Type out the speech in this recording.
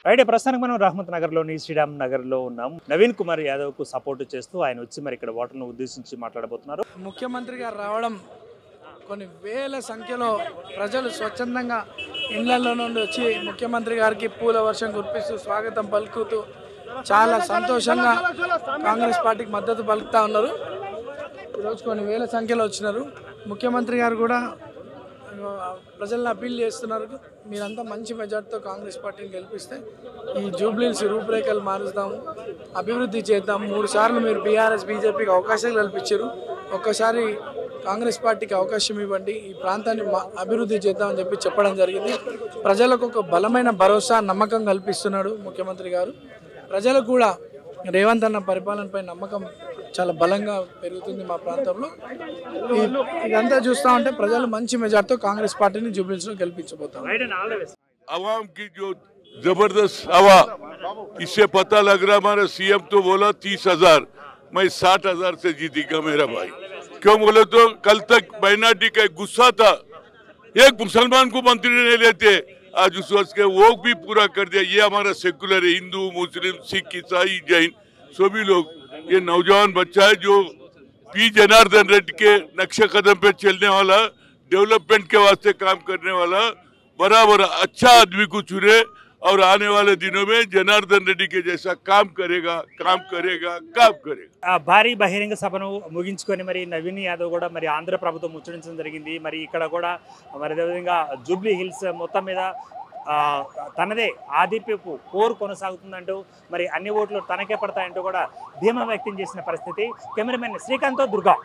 Right ప్రస్తుతానికి మనం రహమత్ నగర్లోని శ్రీరామ్ నగర్లో ఉన్నాం. నవీన్ కుమార్ యాదవ్కు సపోర్ట్ చేస్తూ ఆయన వచ్చి మరి ఇక్కడ ఓటర్ను ఉద్దేశించి మాట్లాడబోతున్నారు. ముఖ్యమంత్రి గారు రావడం కొన్ని వేల సంఖ్యలో ప్రజలు స్వచ్ఛందంగా ఇళ్లలో నుండి వచ్చి ముఖ్యమంత్రి గారికి పూల వర్షం కురిపిస్తూ స్వాగతం పలుకుతూ చాలా సంతోషంగా కాంగ్రెస్ పార్టీకి మద్దతు పలుకుతూ ఉన్నారు. ఈరోజు కొన్ని వేల సంఖ్యలో వచ్చినారు. ముఖ్యమంత్రి గారు కూడా ప్రజలను అప్పీల్ చేస్తున్నారు, మీరంతా మంచి మెజార్టీతో కాంగ్రెస్ పార్టీని గెలిపిస్తే ఈ జూబ్లీహిల్స్ రూపురేఖలు మారుస్తాము, అభివృద్ధి చేద్దాం. 3 సార్లు మీరు బీఆర్ఎస్ బీజేపీకి అవకాశాలు కల్పించారు, ఒక్కసారి కాంగ్రెస్ పార్టీకి అవకాశం ఇవ్వండి, ఈ ప్రాంతాన్ని అభివృద్ధి చేద్దామని చెప్పి చెప్పడం జరిగింది. ప్రజలకు ఒక బలమైన భరోసా నమ్మకం కల్పిస్తున్నాడు ముఖ్యమంత్రి గారు. ప్రజలకు కూడా రేవంత్ అన్న పరిపాలనపై నమ్మకం చాలా బలంగా పెరుగుతుంది మా ప్రాంతంలో. ఇదంతా చూస్తా ఉంటే ప్రజలు మంచి మెజార్టీతో కాంగ్రెస్ పార్టీని జూబ్లీహిల్స్ లో గెలిపించబోతారు. आवाम की जो जबरदस्त हवा, इससे पता लग रहा हमारा सीएम तो बोला 30,000, मैं 60,000 से जीतेगा मेरा भाई। क्यों बोले तो कल तक माइनॉरिटी का गुस्सा था, एक मुसलमान को मंत्री नहीं लेते, आज उस वक्त के वो भी पूरा कर दिया। ये हमारा सेकुलर है, हिंदू मुस्लिम सिख ईसाई जैन सभी लोग, ये नौजवान बच्चा है जो पी जनार्दन रेड्डी के नक्शे कदम पे चलने वाला, डेवलपमेंट के वास्ते काम करने वाला बराबर अच्छा आदमी को चुने और आने वाले दिनों में जनार्दन रेड्डी के जैसा काम करेगा. భారీ బహిరంగ సభను ముగించుకొని మరి నవీన్ యాదవ్ కూడా మరి ఆంధ్ర ప్రభుత్వం ముచ్చరించడం జరిగింది. మరి ఇక్కడ కూడా మరి అదేవిధంగా జూబ్లీ హిల్స్ మొత్తం మీద తనదే ఆధిపత్యపు పోరు కొనసాగుతుందంటూ మరి అన్ని ఓట్లు తనకే పడతాయంటూ కూడా ధీమా వ్యక్తం చేసిన పరిస్థితి. కెమెరామెన్ శ్రీకాంత్తో దుర్గా.